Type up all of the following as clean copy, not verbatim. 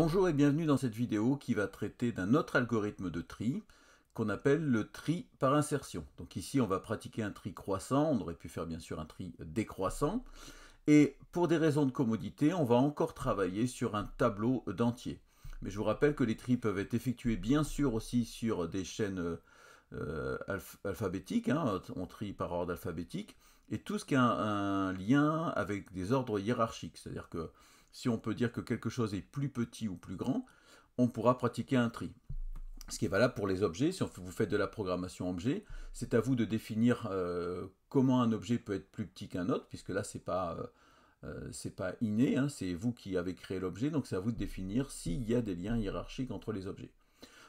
Bonjour et bienvenue dans cette vidéo qui va traiter d'un autre algorithme de tri qu'on appelle le tri par insertion. Donc ici on va pratiquer un tri croissant, on aurait pu faire bien sûr un tri décroissant. Et pour des raisons de commodité, on va encore travailler sur un tableau d'entiers. Mais je vous rappelle que les tris peuvent être effectués bien sûr aussi sur des chaînes alphabétiques, hein, on trie par ordre alphabétique, et tout ce qui a un lien avec des ordres hiérarchiques, c'est-à-dire que si on peut dire que quelque chose est plus petit ou plus grand, on pourra pratiquer un tri. Ce qui est valable pour les objets, si vous faites de la programmation objet, c'est à vous de définir comment un objet peut être plus petit qu'un autre, puisque là c'est pas inné, hein, c'est vous qui avez créé l'objet, donc c'est à vous de définir s'il y a des liens hiérarchiques entre les objets.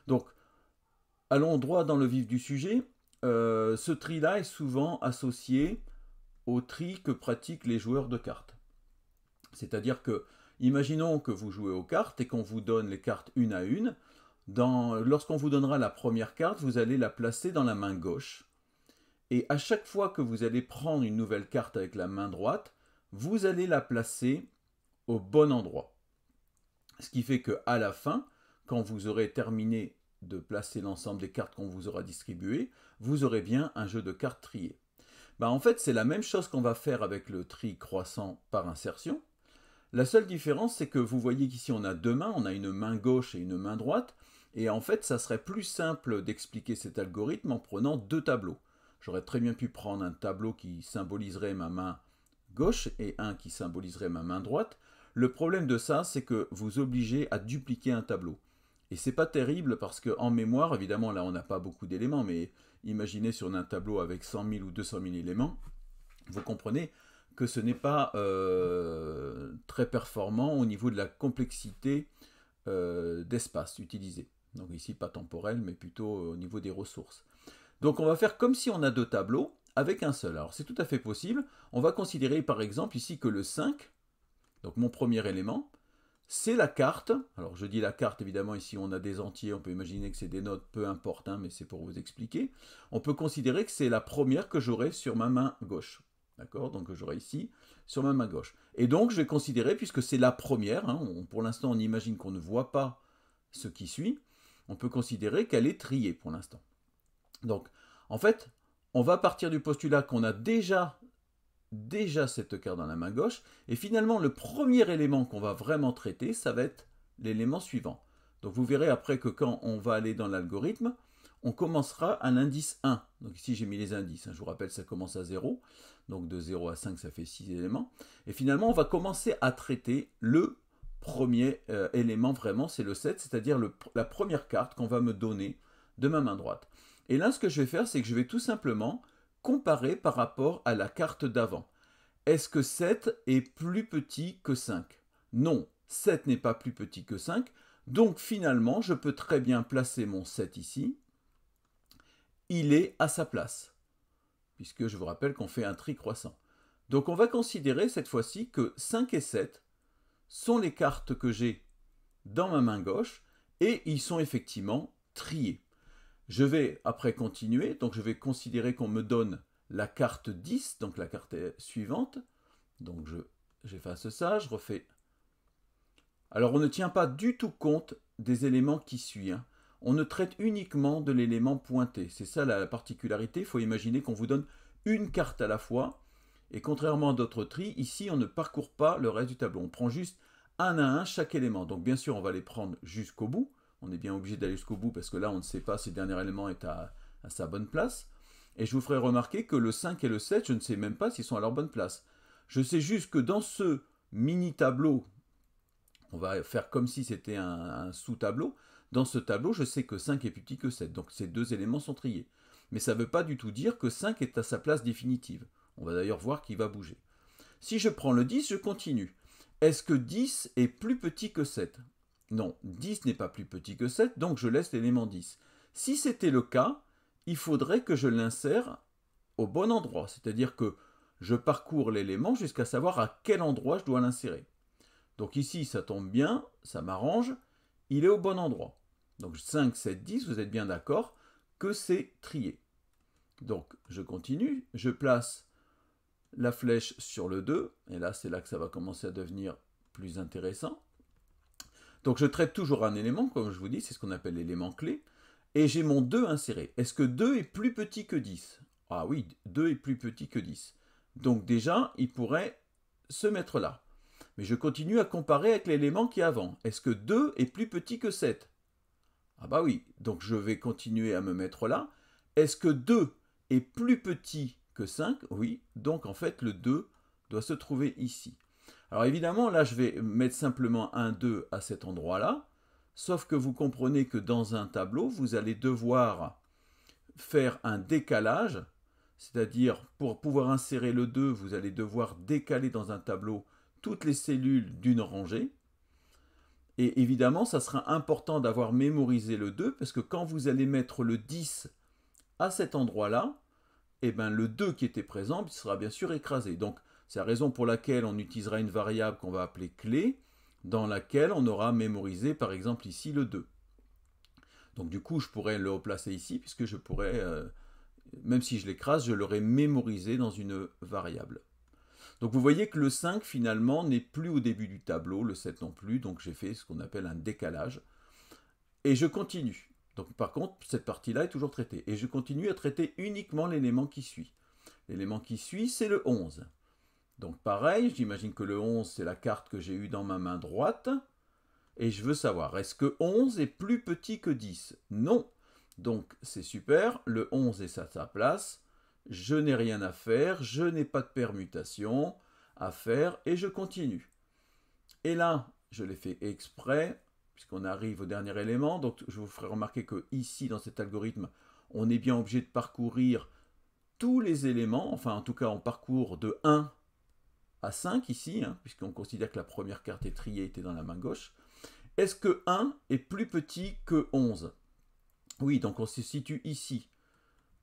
Donc, allons droit dans le vif du sujet. Ce tri-là est souvent associé au tri que pratiquent les joueurs de cartes. C'est-à-dire que, imaginons que vous jouez aux cartes et qu'on vous donne les cartes une à une. Lorsqu'on vous donnera la première carte, vous allez la placer dans la main gauche. Et à chaque fois que vous allez prendre une nouvelle carte avec la main droite, vous allez la placer au bon endroit. Ce qui fait qu'à la fin, quand vous aurez terminé de placer l'ensemble des cartes qu'on vous aura distribuées, vous aurez bien un jeu de cartes triées. En fait, c'est la même chose qu'on va faire avec le tri croissant par insertion. La seule différence, c'est que vous voyez qu'ici on a deux mains, on a une main gauche et une main droite, et en fait, ça serait plus simple d'expliquer cet algorithme en prenant deux tableaux. J'aurais très bien pu prendre un tableau qui symboliserait ma main gauche et un qui symboliserait ma main droite. Le problème de ça, c'est que vous obligez à dupliquer un tableau. Et c'est pas terrible parce qu'en mémoire, évidemment, là on n'a pas beaucoup d'éléments, mais imaginez sur un tableau avec 100 000 ou 200 000 éléments, vous comprenez que ce n'est pas très performant au niveau de la complexité d'espace utilisé. Donc ici, pas temporel, mais plutôt au niveau des ressources. Donc on va faire comme si on a deux tableaux avec un seul. Alors c'est tout à fait possible. On va considérer par exemple ici que le 5, donc mon premier élément, c'est la carte. Alors je dis la carte, évidemment, ici on a des entiers, on peut imaginer que c'est des notes, peu importe, hein, mais c'est pour vous expliquer. On peut considérer que c'est la première que j'aurai sur ma main gauche. D'accord? Donc j'aurai ici sur ma main gauche. Et donc je vais considérer, puisque c'est la première, hein, pour l'instant on imagine qu'on ne voit pas ce qui suit, on peut considérer qu'elle est triée pour l'instant. Donc en fait, on va partir du postulat qu'on a déjà cette carte dans la main gauche, et finalement le premier élément qu'on va vraiment traiter, ça va être l'élément suivant. Donc vous verrez après que quand on va aller dans l'algorithme, on commencera à l'indice 1. Donc ici j'ai mis les indices, hein. Je vous rappelle ça commence à 0, donc de 0 à 5 ça fait 6 éléments, et finalement on va commencer à traiter le premier élément vraiment, c'est le 7, c'est-à-dire la première carte qu'on va me donner de ma main droite. Et là ce que je vais faire, c'est que je vais tout simplement comparer par rapport à la carte d'avant. Est-ce que 7 est plus petit que 5? Non, 7 n'est pas plus petit que 5, donc finalement je peux très bien placer mon 7 ici. Il est à sa place, puisque je vous rappelle qu'on fait un tri croissant. Donc on va considérer cette fois-ci que 5 et 7 sont les cartes que j'ai dans ma main gauche, et ils sont effectivement triés. Je vais après continuer, donc je vais considérer qu'on me donne la carte 10, donc la carte suivante. Donc j'efface ça, je refais. Alors on ne tient pas du tout compte des éléments qui suivent, hein. On ne traite uniquement de l'élément pointé. C'est ça la particularité. Il faut imaginer qu'on vous donne une carte à la fois. Et contrairement à d'autres tris, ici on ne parcourt pas le reste du tableau. On prend juste un à un chaque élément. Donc bien sûr on va les prendre jusqu'au bout. On est bien obligé d'aller jusqu'au bout parce que là on ne sait pas si le dernier élément est à sa bonne place. Et je vous ferai remarquer que le 5 et le 7, je ne sais même pas s'ils sont à leur bonne place. Je sais juste que dans ce mini tableau, on va faire comme si c'était un sous-tableau. Dans ce tableau, je sais que 5 est plus petit que 7, donc ces deux éléments sont triés. Mais ça ne veut pas du tout dire que 5 est à sa place définitive. On va d'ailleurs voir qu'il va bouger. Si je prends le 10, je continue. Est-ce que 10 est plus petit que 7? Non, 10 n'est pas plus petit que 7, donc je laisse l'élément 10. Si c'était le cas, il faudrait que je l'insère au bon endroit, c'est-à-dire que je parcours l'élément jusqu'à savoir à quel endroit je dois l'insérer. Donc ici, ça tombe bien, ça m'arrange, il est au bon endroit. Donc 5, 7, 10, vous êtes bien d'accord que c'est trié. Donc je continue, je place la flèche sur le 2, et là c'est là que ça va commencer à devenir plus intéressant. Donc je traite toujours un élément, comme je vous dis, c'est ce qu'on appelle l'élément clé, et j'ai mon 2 inséré. Est-ce que 2 est plus petit que 10? Ah oui, 2 est plus petit que 10. Donc déjà, il pourrait se mettre là. Mais je continue à comparer avec l'élément qui est avant. Est-ce que 2 est plus petit que 7? Ah bah oui, donc je vais continuer à me mettre là. Est-ce que 2 est plus petit que 5? Oui, donc en fait le 2 doit se trouver ici. Alors évidemment, là je vais mettre simplement un 2 à cet endroit-là, sauf que vous comprenez que dans un tableau, vous allez devoir faire un décalage, c'est-à-dire pour pouvoir insérer le 2, vous allez devoir décaler dans un tableau toutes les cellules d'une rangée. Et évidemment, ça sera important d'avoir mémorisé le 2, parce que quand vous allez mettre le 10 à cet endroit-là, eh ben, le 2 qui était présent sera bien sûr écrasé. Donc, c'est la raison pour laquelle on utilisera une variable qu'on va appeler clé, dans laquelle on aura mémorisé, par exemple, ici le 2. Donc, du coup, je pourrais le replacer ici, puisque je pourrais, même si je l'écrase, je l'aurais mémorisé dans une variable. Donc vous voyez que le 5 finalement n'est plus au début du tableau, le 7 non plus, donc j'ai fait ce qu'on appelle un décalage. Et je continue. Donc par contre, cette partie-là est toujours traitée. Et je continue à traiter uniquement l'élément qui suit. L'élément qui suit, c'est le 11. Donc pareil, j'imagine que le 11, c'est la carte que j'ai eue dans ma main droite. Et je veux savoir, est-ce que 11 est plus petit que 10? Non. Donc c'est super, le 11 est à sa place. Je n'ai rien à faire, je n'ai pas de permutation à faire et je continue. Et là, je l'ai fait exprès, puisqu'on arrive au dernier élément. Donc je vous ferai remarquer que ici, dans cet algorithme, on est bien obligé de parcourir tous les éléments. Enfin, en tout cas, on parcourt de 1 à 5 ici, hein, puisqu'on considère que la première carte est triée, était dans la main gauche. Est-ce que 1 est plus petit que 11? Oui, donc on se situe ici.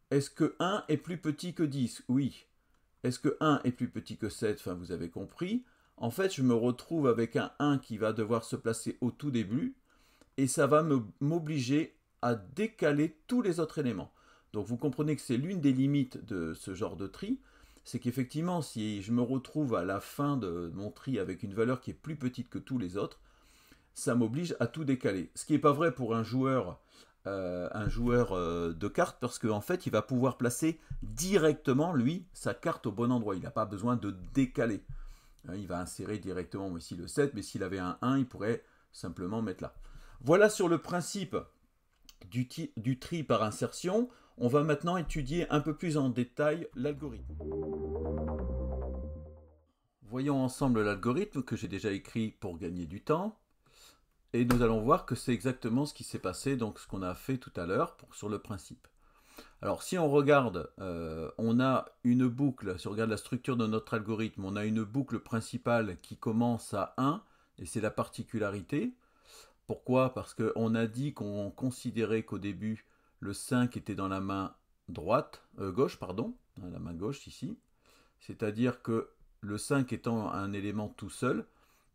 Est-ce que 1 est plus petit que 10? Oui. Est-ce que 1 est plus petit que 7? Enfin, vous avez compris. En fait, je me retrouve avec un 1 qui va devoir se placer au tout début, et ça va m'obliger à décaler tous les autres éléments. Donc vous comprenez que c'est l'une des limites de ce genre de tri, c'est qu'effectivement, si je me retrouve à la fin de mon tri avec une valeur qui est plus petite que tous les autres, ça m'oblige à tout décaler. Ce qui n'est pas vrai pour un joueur de cartes, parce qu'en fait, il va pouvoir placer directement, lui, sa carte au bon endroit. Il n'a pas besoin de décaler. Il va insérer directement ici le 7, mais s'il avait un 1, il pourrait simplement mettre là. Voilà sur le principe du tri par insertion. On va maintenant étudier un peu plus en détail l'algorithme. Voyons ensemble l'algorithme que j'ai déjà écrit pour gagner du temps. Et nous allons voir que c'est exactement ce qui s'est passé, donc ce qu'on a fait tout à l'heure sur le principe. Alors si on regarde, on a une boucle, si on regarde la structure de notre algorithme, on a une boucle principale qui commence à 1, et c'est la particularité. Pourquoi? Parce qu'on a dit qu'on considérait qu'au début, le 5 était dans la main gauche, la main gauche ici. C'est-à-dire que le 5 étant un élément tout seul,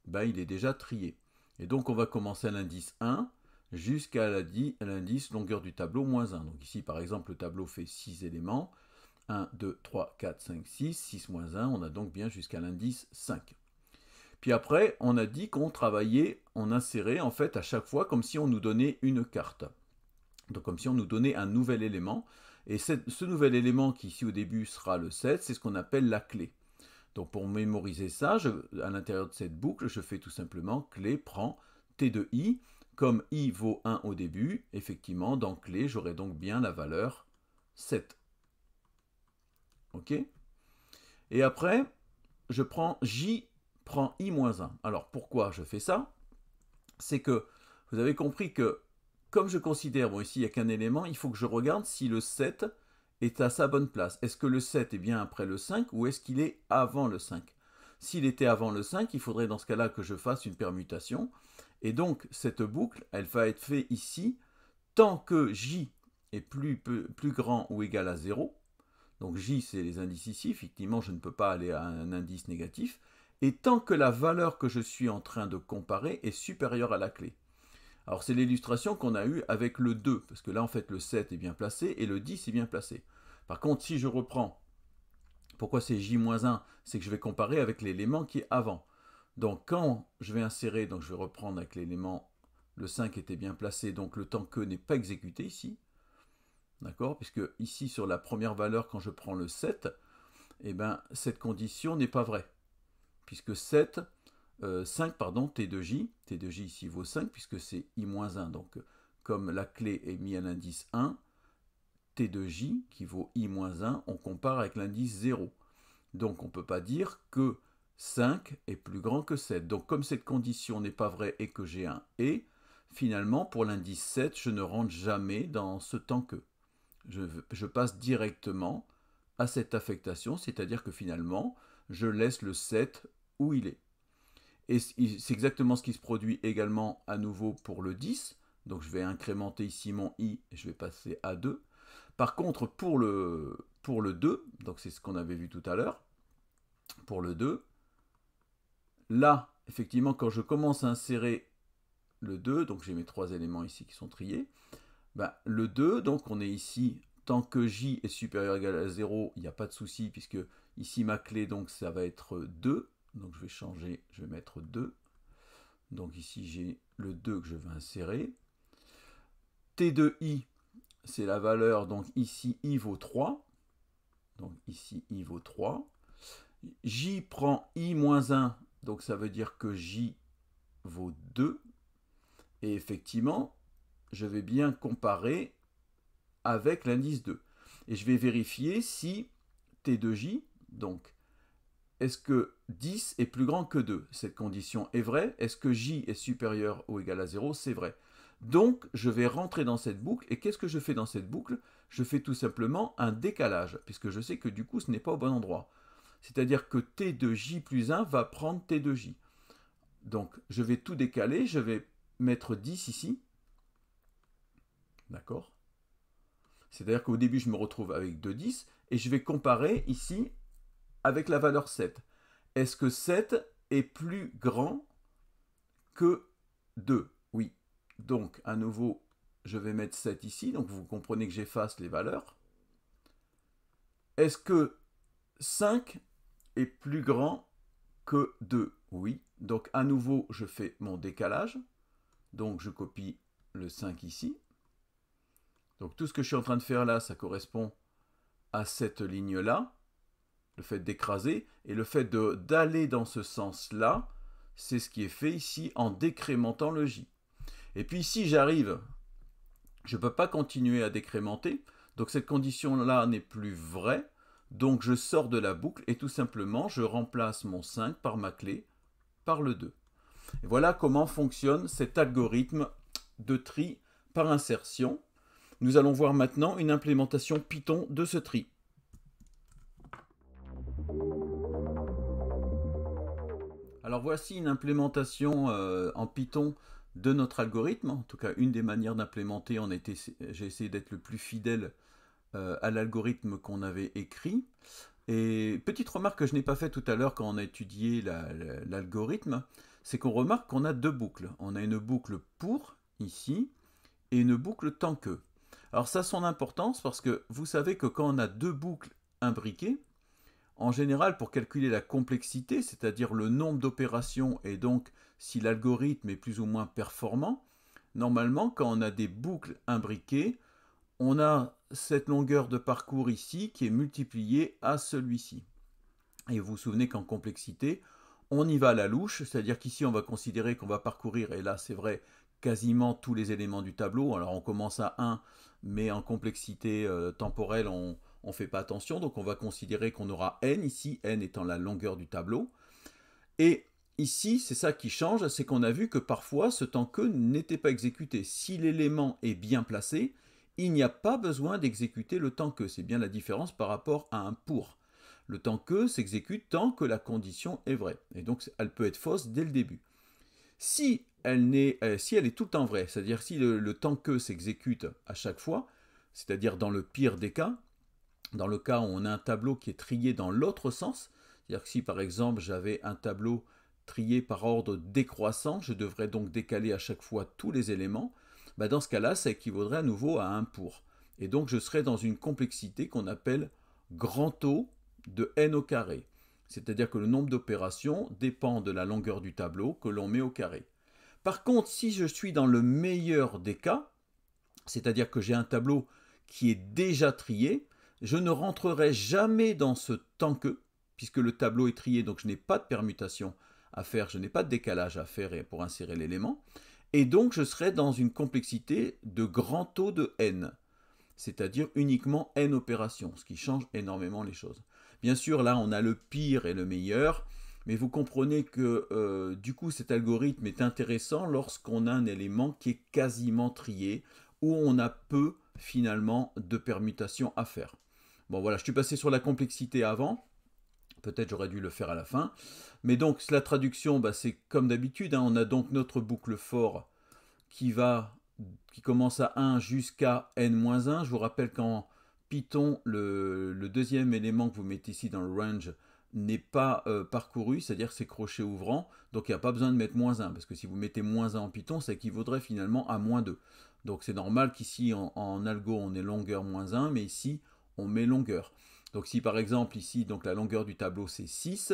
ben, il est déjà trié. Et donc on va commencer à l'indice 1 jusqu'à l'indice longueur du tableau moins 1. Donc ici par exemple le tableau fait 6 éléments. 1, 2, 3, 4, 5, 6, 6 moins 1, on a donc bien jusqu'à l'indice 5. Puis après on a dit qu'on travaillait, on insérait en fait à chaque fois comme si on nous donnait une carte. Donc comme si on nous donnait un nouvel élément. Et ce nouvel élément qui ici au début sera le 7, c'est ce qu'on appelle la clé. Donc pour mémoriser ça, à l'intérieur de cette boucle, je fais tout simplement clé prend T de I. Comme I vaut 1 au début, effectivement, dans clé, j'aurai donc bien la valeur 7. OK? Et après, je prends J prend I moins 1. Alors pourquoi je fais ça? C'est que vous avez compris que comme je considère, bon ici il n'y a qu'un élément, il faut que je regarde si le 7 est à sa bonne place. Est-ce que le 7 est bien après le 5 ou est-ce qu'il est avant le 5? S'il était avant le 5, il faudrait dans ce cas-là que je fasse une permutation. Et donc cette boucle, elle va être faite ici tant que J est plus grand ou égal à 0. Donc J c'est les indices ici, effectivement je ne peux pas aller à un indice négatif. Et tant que la valeur que je suis en train de comparer est supérieure à la clé. Alors c'est l'illustration qu'on a eue avec le 2, parce que là en fait le 7 est bien placé et le 10 est bien placé. Par contre si je reprends, pourquoi c'est J-1? C'est que je vais comparer avec l'élément qui est avant. Donc quand je vais insérer, donc je vais reprendre avec l'élément le 5 était bien placé, donc le tant que n'est pas exécuté ici. D'accord? Puisque ici, sur la première valeur, quand je prends le 7, eh ben, cette condition n'est pas vraie. Puisque 5, pardon, T de J ici vaut 5, puisque c'est I-1. Donc, comme la clé est mise à l'indice 1, T de J, qui vaut I-1, on compare avec l'indice 0. Donc, on ne peut pas dire que 5 est plus grand que 7. Donc, comme cette condition n'est pas vraie et que j'ai un et, finalement, pour l'indice 7, je ne rentre jamais dans ce tant que. Je passe directement à cette affectation, c'est-à-dire que finalement, je laisse le 7 où il est. Et c'est exactement ce qui se produit également à nouveau pour le 10. Donc je vais incrémenter ici mon i et je vais passer à 2. Par contre, pour le 2, donc c'est ce qu'on avait vu tout à l'heure, pour le 2, là, effectivement, quand je commence à insérer le 2, donc j'ai mes 3 éléments ici qui sont triés, ben, le 2, donc on est ici, tant que j est supérieur ou égal à 0, il n'y a pas de souci, puisque ici ma clé, donc ça va être 2, donc je vais changer, je vais mettre 2, donc ici j'ai le 2 que je vais insérer, t de i, c'est la valeur, donc ici i vaut 3, donc ici i vaut 3, j prend i-1, donc ça veut dire que j vaut 2, et effectivement, je vais bien comparer avec l'indice 2. Et je vais vérifier si T de J, donc, est-ce que 10 est plus grand que 2? Cette condition est vraie. Est-ce que J est supérieur ou égal à 0? C'est vrai. Donc, je vais rentrer dans cette boucle. Et qu'est-ce que je fais dans cette boucle? Je fais tout simplement un décalage, puisque je sais que du coup, ce n'est pas au bon endroit. C'est-à-dire que T de J plus 1 va prendre T de J. Donc, je vais tout décaler. Je vais mettre 10 ici. D'accord? C'est-à-dire qu'au début, je me retrouve avec 2,10 et je vais comparer ici avec la valeur 7. Est-ce que 7 est plus grand que 2? Oui. Donc, à nouveau, je vais mettre 7 ici. Donc, vous comprenez que j'efface les valeurs. Est-ce que 5 est plus grand que 2? Oui. Donc, à nouveau, je fais mon décalage. Donc, je copie le 5 ici. Donc, tout ce que je suis en train de faire là, ça correspond à cette ligne-là. Le fait d'écraser et le fait d'aller dans ce sens-là, c'est ce qui est fait ici en décrémentant le J. Et puis ici, j'arrive, je ne peux pas continuer à décrémenter, donc cette condition-là n'est plus vraie, donc je sors de la boucle et tout simplement, je remplace mon 5 par ma clé, par le 2. Et voilà comment fonctionne cet algorithme de tri par insertion. Nous allons voir maintenant une implémentation Python de ce tri. Alors voici une implémentation en Python de notre algorithme. En tout cas, une des manières d'implémenter, j'ai essayé d'être le plus fidèle à l'algorithme qu'on avait écrit. Et petite remarque que je n'ai pas faite tout à l'heure quand on a étudié l'algorithme, c'est qu'on remarque qu'on a deux boucles. On a une boucle pour, ici, et une boucle tant que. Alors ça a son importance parce que vous savez que quand on a deux boucles imbriquées, en général, pour calculer la complexité, c'est-à-dire le nombre d'opérations et donc si l'algorithme est plus ou moins performant, normalement, quand on a des boucles imbriquées, on a cette longueur de parcours ici qui est multipliée à celui-ci. Et vous vous souvenez qu'en complexité, on y va à la louche, c'est-à-dire qu'ici, on va considérer qu'on va parcourir, et là, c'est vrai, quasiment tous les éléments du tableau. Alors, on commence à 1, mais en complexité temporelle, on ne fait pas attention, donc on va considérer qu'on aura n ici, n étant la longueur du tableau. Et ici, c'est ça qui change, c'est qu'on a vu que parfois, ce tant que n'était pas exécuté. Si l'élément est bien placé, il n'y a pas besoin d'exécuter le tant que. C'est bien la différence par rapport à un pour. Le tant que s'exécute tant que la condition est vraie. Et donc, elle peut être fausse dès le début. Si elle est tout le temps vraie, c'est-à-dire si le tant que s'exécute à chaque fois, c'est-à-dire dans le pire des cas, dans le cas où on a un tableau qui est trié dans l'autre sens, c'est-à-dire que si par exemple j'avais un tableau trié par ordre décroissant, je devrais donc décaler à chaque fois tous les éléments, bah dans ce cas-là, ça équivaudrait à nouveau à 1 pour. Et donc je serais dans une complexité qu'on appelle grand O de n au carré. C'est-à-dire que le nombre d'opérations dépend de la longueur du tableau que l'on met au carré. Par contre, si je suis dans le meilleur des cas, c'est-à-dire que j'ai un tableau qui est déjà trié, je ne rentrerai jamais dans ce tant que, puisque le tableau est trié, donc je n'ai pas de permutation à faire, je n'ai pas de décalage à faire pour insérer l'élément, et donc je serai dans une complexité de grand taux de n, c'est-à-dire uniquement n opérations, ce qui change énormément les choses. Bien sûr, là, on a le pire et le meilleur, mais vous comprenez que du coup, cet algorithme est intéressant lorsqu'on a un élément qui est quasiment trié, où on a peu, finalement, de permutations à faire. Bon, voilà, je suis passé sur la complexité avant. Peut-être j'aurais dû le faire à la fin. Mais donc, la traduction, bah, c'est comme d'habitude. Hein, on a donc notre boucle for qui commence à 1 jusqu'à n-1. Je vous rappelle qu'en Python, le deuxième élément que vous mettez ici dans le range n'est pas parcouru, c'est-à-dire que c'est crochet ouvrant, donc il n'y a pas besoin de mettre -1, parce que si vous mettez -1 en Python, ça équivaudrait finalement à -2. Donc c'est normal qu'ici en algo on ait longueur -1, mais ici on met longueur. Donc si par exemple ici donc la longueur du tableau c'est 6,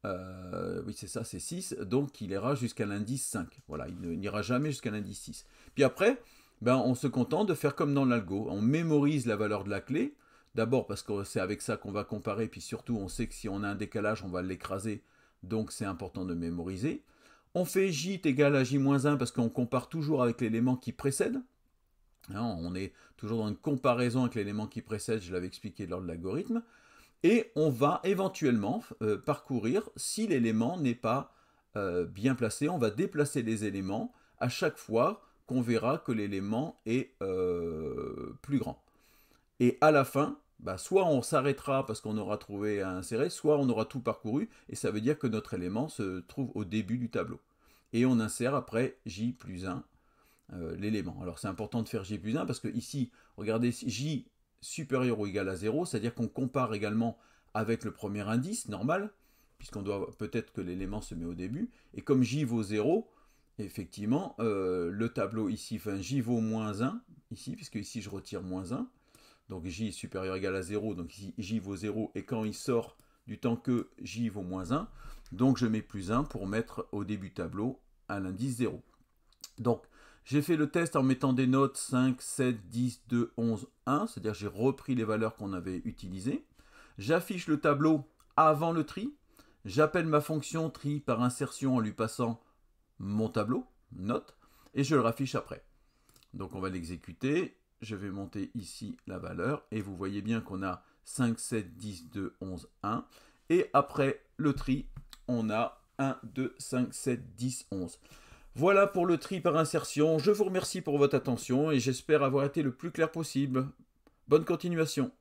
oui c'est ça, c'est 6, donc il ira jusqu'à l'indice 5. Voilà, il n'ira jamais jusqu'à l'indice 6. Puis après, ben, on se contente de faire comme dans l'algo. On mémorise la valeur de la clé, d'abord parce que c'est avec ça qu'on va comparer, puis surtout on sait que si on a un décalage, on va l'écraser, donc c'est important de mémoriser. On fait j est égal à j-1 parce qu'on compare toujours avec l'élément qui précède. Hein, on est toujours dans une comparaison avec l'élément qui précède, je l'avais expliqué lors de l'algorithme. Et on va éventuellement parcourir, si l'élément n'est pas bien placé, on va déplacer les éléments à chaque fois qu'on verra que l'élément est plus grand. Et à la fin, bah, soit on s'arrêtera parce qu'on aura trouvé à insérer, soit on aura tout parcouru, et ça veut dire que notre élément se trouve au début du tableau. Et on insère après j plus 1 l'élément. Alors c'est important de faire j plus 1 parce que ici, regardez, j supérieur ou égal à 0, c'est-à-dire qu'on compare également avec le premier indice, normal, puisqu'on doit peut-être que l'élément se met au début, et comme j vaut 0, effectivement, le tableau ici, enfin j vaut -1, ici, puisque ici je retire -1, donc j est supérieur ou égal à 0, donc ici j vaut 0, et quand il sort du temps que j vaut -1, donc je mets +1 pour mettre au début du tableau à l'indice 0. Donc, j'ai fait le test en mettant des notes 5, 7, 10, 2, 11, 1, c'est-à-dire j'ai repris les valeurs qu'on avait utilisées. J'affiche le tableau avant le tri. J'appelle ma fonction tri par insertion en lui passant mon tableau, note, et je le raffiche après. Donc on va l'exécuter. Je vais monter ici la valeur, et vous voyez bien qu'on a 5, 7, 10, 2, 11, 1. Et après le tri, on a 1, 2, 5, 7, 10, 11. Voilà pour le tri par insertion. Je vous remercie pour votre attention et j'espère avoir été le plus clair possible. Bonne continuation.